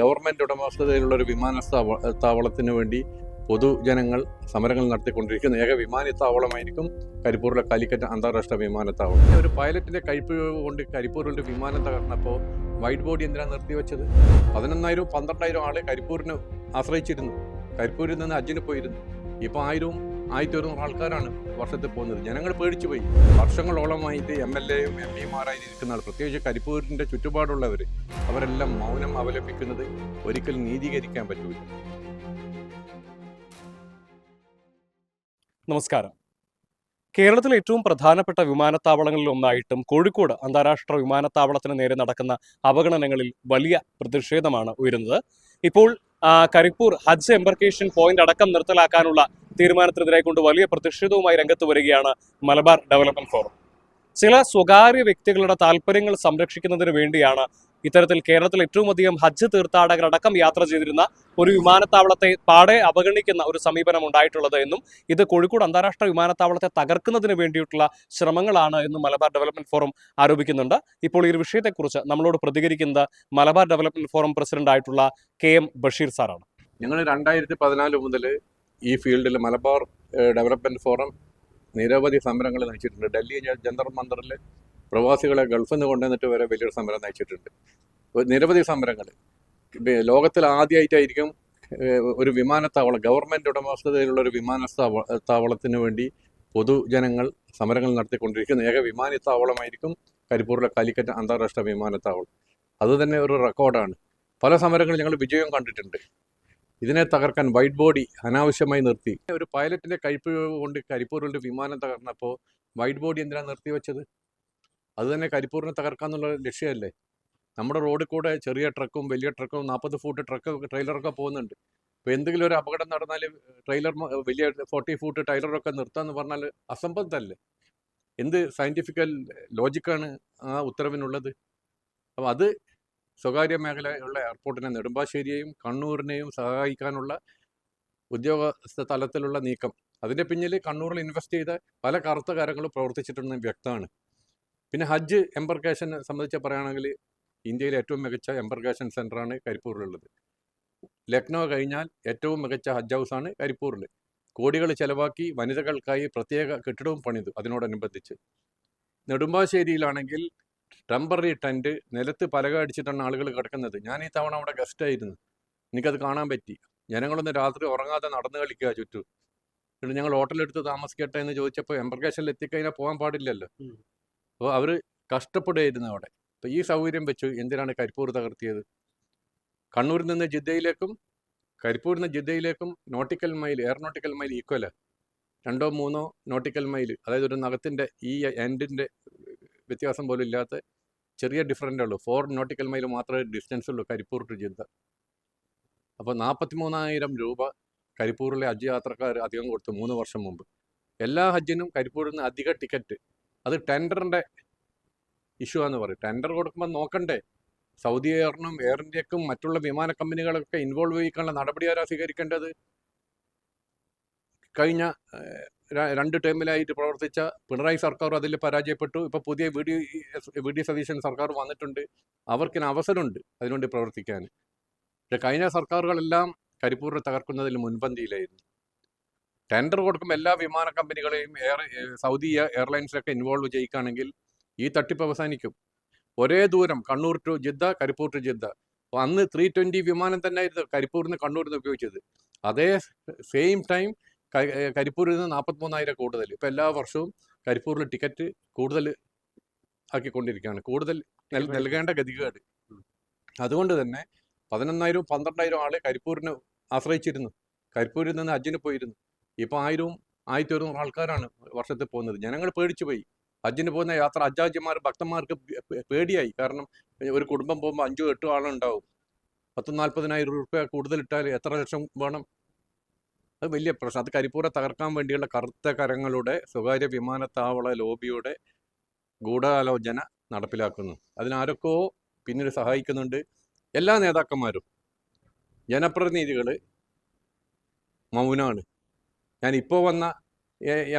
Government ഉടമസ്ഥതയിലുള്ള ഒരു വിമാനത്താവളത്തിന് വേണ്ടി പൊതുജനങ്ങൾ സമരങ്ങൾ നടത്തിക്കൊണ്ടിരിക്കുന്ന ഏക വിമാനത്താവളമായിരിക്കും കരിപ്പൂരിലെ കാലിക്കറ്റ് അന്താരാഷ്ട്ര വിമാനത്താവളം. ഒരു പൈലറ്റിന്റെ കൈപ്പിഴവ് കൊണ്ട് കരിപ്പൂരിൽ വിമാനം തകർന്നപ്പോൾ വൈറ്റ് ബോഡി എന്തിനാണ് നിർത്തിവെച്ചത്? 11,000 12,000 ആള് കരിപ്പൂരിന് ആശ്രയിച്ചിരുന്നു. കരിപ്പൂരിൽ നിന്ന് ഹജ്ജിന് പോയിരുന്നു. ഇപ്പോൾ 1000 1100 ആൾക്കാരാണ് വർഷത്തിൽ പോകുന്നത്. ജനങ്ങൾ പേടിച്ചു പോയി. വർഷങ്ങളോളമായിട്ട് MLA-യും MP-മാരായി ഇരിക്കുന്ന ആൾ, പ്രത്യേകിച്ച് കരിപ്പൂരിന്റെ ചുറ്റുപാടുള്ളവർ, അവരെല്ലാം മൗനം അവലംബിക്കുന്നത് ഒരിക്കലും നീതീകരിക്കാൻ പറ്റൂല. നമസ്കാരം. കേരളത്തിലെ ഏറ്റവും പ്രധാനപ്പെട്ട വിമാനത്താവളങ്ങളിൽ ഒന്നായിട്ടും കോഴിക്കോട് അന്താരാഷ്ട്ര വിമാനത്താവളത്തിന് നേരെ നടക്കുന്ന അവഗണനകളിൽ വലിയ പ്രതിഷേധമാണ് ഉയരുന്നത്. ഇപ്പോൾ കരിപ്പൂർ ഹജ്ജ് എംബർക്കേഷൻ പോയിന്റ് അടക്കം നിർത്തലാക്കാനുള്ള തീരുമാനത്തിനെതിരെ കൊണ്ട് വലിയ പ്രതിഷേധവുമായി രംഗത്ത് വരികയാണ് മലബാർ ഡെവലപ്മെന്റ് ഫോറം. ചില സ്വകാര്യ വ്യക്തികളുടെ താല്പര്യങ്ങൾ സംരക്ഷിക്കുന്നതിന് വേണ്ടിയാണ് ഇത്തരത്തിൽ കേരളത്തിൽ ഏറ്റവും അധികം ഹജ്ജ് തീർത്ഥാടകരടക്കം യാത്ര ചെയ്തിരുന്ന ഒരു വിമാനത്താവളത്തെ പാടെ അവഗണിക്കുന്ന ഒരു സമീപനം ഉണ്ടായിട്ടുള്ളത് എന്നും ഇത് കോഴിക്കോട് അന്താരാഷ്ട്ര വിമാനത്താവളത്തെ തകർക്കുന്നതിന് വേണ്ടിയിട്ടുള്ള ശ്രമങ്ങളാണ് എന്നും മലബാർ ഡെവലപ്മെന്റ് ഫോറം ആരോപിക്കുന്നുണ്ട്. ഇപ്പോൾ ഈ വിഷയത്തെക്കുറിച്ച് നമ്മളോട് പ്രതികരിക്കുന്നത് മലബാർ ഡെവലപ്മെന്റ് ഫോറം പ്രസിഡന്റ് ആയിട്ടുള്ള KM ബഷീർ സാറാണ്. ഞങ്ങൾ 2014 മുതൽ ഈ ഫീൽഡിൽ മലബാർ ഡെവലപ്മെന്റ് ഫോറം നിരവധി സമരങ്ങൾ നയിച്ചിട്ടുണ്ട്. ഡൽഹി ജന്തർ മന്ദറിൽ പ്രവാസികളെ ഗൾഫിൽ നിന്ന് കൊണ്ടുവന്നിട്ട് വരെ വലിയൊരു സമരം നയിച്ചിട്ടുണ്ട്. നിരവധി സമരങ്ങൾ. ലോകത്തിൽ ആദ്യമായിട്ടായിരിക്കും ഒരു വിമാനത്താവളം, ഗവൺമെന്റ് ഉടമസ്ഥതയിലുള്ള ഒരു വിമാനത്താവളത്തിന് വേണ്ടി പൊതുജനങ്ങൾ സമരങ്ങൾ നടത്തിക്കൊണ്ടിരിക്കുന്ന ഏക വിമാനത്താവളമായിരിക്കും കരിപ്പൂരിലെ കാലിക്കറ്റ് അന്താരാഷ്ട്ര വിമാനത്താവളം. അതുതന്നെ ഒരു റെക്കോർഡാണ്. പല സമരങ്ങളും ഞങ്ങൾ വിജയം കണ്ടിട്ടുണ്ട്. ഇതിനെ തകർക്കാൻ വൈറ്റ് ബോഡി അനാവശ്യമായി നിർത്തി. ഒരു പൈലറ്റിന്റെ കൈപ്പിഴവ് കൊണ്ട് കരിപ്പൂരിൽ വിമാനം തകർന്നപ്പോൾ വൈറ്റ് ബോഡി എന്തിനാണ് നിർത്തിവെച്ചത്? അത് തന്നെ കരിപ്പൂരിനെ തകർക്കാന്നുള്ള ലക്ഷ്യമല്ലേ? നമ്മുടെ റോഡിൽ കൂടെ ചെറിയ ട്രക്കും വലിയ ട്രക്കും 40 ഫൂട്ട് ട്രെയിലറൊക്കെ പോകുന്നുണ്ട്. ഇപ്പോൾ എന്തെങ്കിലും ഒരു അപകടം നടന്നാൽ ട്രെയിലർ, വലിയ 40 ഫൂട്ട് ട്രെയിലറൊക്കെ നിർത്താമെന്ന് പറഞ്ഞാൽ അസംബന്ധമല്ലേ? എന്ത് സയൻറ്റിഫിക്കൽ ലോജിക്കാണ് ആ ഉത്തരവിനുള്ളത്? അപ്പോൾ അത് സ്വകാര്യ മേഖലയുള്ള എയർപോർട്ടിനെ, നെടുമ്പാശ്ശേരിയെയും കണ്ണൂരിനെയും സഹായിക്കാനുള്ള ഉദ്യോഗസ്ഥ തലത്തിലുള്ള നീക്കം. അതിൻ്റെ പിന്നിൽ കണ്ണൂരിൽ ഇൻവെസ്റ്റ് ചെയ്ത പല കറുത്ത കാര്യങ്ങളും പ്രവർത്തിച്ചിട്ടുണ്ടെന്ന് വ്യക്തമാണ്. പിന്നെ ഹജ്ജ് എംബർക്കേഷൻ സംബന്ധിച്ച് പറയുകയാണെങ്കിൽ ഇന്ത്യയിലെ ഏറ്റവും മികച്ച എംബർക്കേഷൻ സെൻ്ററാണ് കരിപ്പൂരിലുള്ളത്. ലക്നൗ കഴിഞ്ഞാൽ ഏറ്റവും മികച്ച ഹജ്ജ് ഹൗസാണ് കരിപ്പൂരിൽ. കോടികൾ ചെലവാക്കി വനിതകൾക്കായി പ്രത്യേക കെട്ടിടവും പണിതു. അതിനോടനുബന്ധിച്ച് നെടുമ്പാശ്ശേരിയിലാണെങ്കിൽ ടെമ്പററി ടെൻറ്റ്, നിലത്ത് പലക അടിച്ചിട്ടാണ് ആളുകൾ കിടക്കുന്നത്. ഞാൻ ഈ തവണ അവിടെ ഗസ്റ്റായിരുന്നു. എനിക്കത് കാണാൻ പറ്റി. ജനങ്ങളൊന്ന് രാത്രി ഉറങ്ങാതെ നടന്നു കളിക്കുക ചുറ്റും. എന്നിട്ട് ഞങ്ങൾ ഹോട്ടലെടുത്ത് താമസിക്കട്ടെ എന്ന് ചോദിച്ചപ്പോൾ എംബർക്കേഷനിൽ എത്തിക്കഴിഞ്ഞാൽ പോകാൻ പാടില്ലല്ലോ. അപ്പോൾ അവർ കഷ്ടപ്പെടുകയായിരുന്നു അവിടെ. അപ്പോൾ ഈ സൗകര്യം വെച്ച് എന്തിനാണ് കരിപ്പൂർ തകർത്തിയത്? കണ്ണൂരിൽ നിന്ന് ജിദ്ദയിലേക്കും കരിപ്പൂരിൽ നിന്ന് ജിദ്ദയിലേക്കും എയറോനോട്ടിക്കൽ മൈൽ ഈക്വലാണ്. 2-3 നോട്ടിക്കൽ മൈൽ, അതായത് ഒരു നഖത്തിൻ്റെ ഈ എൻഡിൻ്റെ വ്യത്യാസം പോലും ഇല്ലാത്ത ചെറിയ ഡിഫറൻ്റേ ഉള്ളൂ. 4 നോട്ടിക്കൽ മൈൽ മാത്രമേ ഡിസ്റ്റൻസ് ഉള്ളൂ കരിപ്പൂർ ടു ജിദ്ദ. അപ്പോൾ 43,000 രൂപ കരിപ്പൂരിലെ ഹജ്ജ് യാത്രക്കാർ അധികം കൊടുത്തു 3 വർഷം മുമ്പ്. എല്ലാ ഹജ്ജിനും കരിപ്പൂരിൽ നിന്ന് അധിക ടിക്കറ്റ്. അത് ടെൻഡറിൻ്റെ ഇഷ്യൂ ആണെന്ന് പറയും. ടെൻഡർ കൊടുക്കുമ്പോൾ നോക്കണ്ടേ? സൗദി എയറിനും എയർ ഇന്ത്യക്കും മറ്റുള്ള വിമാന കമ്പനികളൊക്കെ ഇൻവോൾവ് ചെയ്യിക്കാനുള്ള നടപടി ആരാ സ്വീകരിക്കേണ്ടത്? കഴിഞ്ഞ 2 ടേമിലായിട്ട് പ്രവർത്തിച്ച പിണറായി സർക്കാർ അതിൽ പരാജയപ്പെട്ടു. ഇപ്പോൾ പുതിയ വി ഡി സതീശൻ സർക്കാർ വന്നിട്ടുണ്ട്. അവർക്കിന് അവസരമുണ്ട് അതിനുവേണ്ടി പ്രവർത്തിക്കാൻ. പക്ഷേ കഴിഞ്ഞ സർക്കാരുകളെല്ലാം കരിപ്പൂരിനെ തകർക്കുന്നതിൽ മുൻപന്തിയിലായിരുന്നു. ടെൻഡർ കൊടുക്കുമ്പോൾ എല്ലാ വിമാന കമ്പനികളെയും സൗദി എയർലൈൻസിലൊക്കെ ഇൻവോൾവ് ചെയ്യിക്കുകയാണെങ്കിൽ ഈ തട്ടിപ്പ് അവസാനിക്കും. ഒരേ ദൂരം Kannur to Jeddah, Karipur to Jeddah. അപ്പോൾ അന്ന് 320 വിമാനം തന്നെ ആയിരുന്നു കരിപ്പൂരിൽ നിന്ന് കണ്ണൂരിൽ നിന്ന് ഉപയോഗിച്ചത്. അതേ സെയിം ടൈം കരിപ്പൂരിൽ നിന്ന് 43,000 കൂടുതൽ. ഇപ്പോൾ എല്ലാ വർഷവും കരിപ്പൂരിൽ ടിക്കറ്റ് കൂടുതൽ ആക്കിക്കൊണ്ടിരിക്കുകയാണ്. കൂടുതൽ നൽകേണ്ട ഗതികേട്. അതുകൊണ്ട് തന്നെ 11,000 12,000 ആൾ കരിപ്പൂരിന് ആശ്രയിച്ചിരുന്നു. കരിപ്പൂരിൽ നിന്ന് ഹജ്ജിന് പോയിരുന്നു. ഇപ്പോൾ 1000 1100 ആൾക്കാരാണ് വർഷത്തിൽ പോകുന്നത്. ജനങ്ങൾ പേടിച്ചു പോയി. ഹജ്ജിന് പോകുന്ന ഹജ്ജാജിമാർ ഭക്തന്മാർക്ക് പേടിയായി. കാരണം ഒരു കുടുംബം പോകുമ്പോൾ 5-8 ആളുണ്ടാവും. 40,000-40,000 രൂപ കൂടുതൽ ഇട്ടാൽ എത്ര ലക്ഷം വേണം? അത് വലിയ പ്രശ്നം. അത് കരിപ്പൂരെ തകർക്കാൻ വേണ്ടിയുള്ള കറുത്ത കരങ്ങളുടെ സ്വകാര്യ വിമാനത്താവള ലോബിയുടെ ഗൂഢാലോചന നടപ്പിലാക്കുന്നു. അതിനാരൊക്കെയോ പിന്നീട് സഹായിക്കുന്നുണ്ട്. എല്ലാ നേതാക്കന്മാരും, ജനപ്രതിനിധികൾ മൗനമാണ്. ഞാൻ ഇപ്പോൾ വന്ന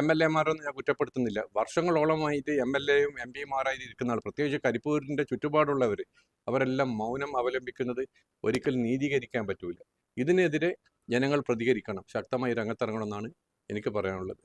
എം എൽ എമാരൊന്നും ഞാൻ കുറ്റപ്പെടുത്തുന്നില്ല. വർഷങ്ങളോളമായിട്ട് എം എൽ എയും എം പിമാരായി ഇരിക്കുന്ന ആൾ, പ്രത്യേകിച്ച് കരിപ്പൂരിൻ്റെ ചുറ്റുപാടുള്ളവർ, അവരെല്ലാം മൗനം അവലംബിക്കുന്നത് ഒരിക്കലും നീതീകരിക്കാൻ പറ്റൂല. ഇതിനെതിരെ ജനങ്ങൾ പ്രതികരിക്കണം, ശക്തമായി രംഗത്തിറങ്ങണമെന്നാണ് എനിക്ക് പറയാനുള്ളത്.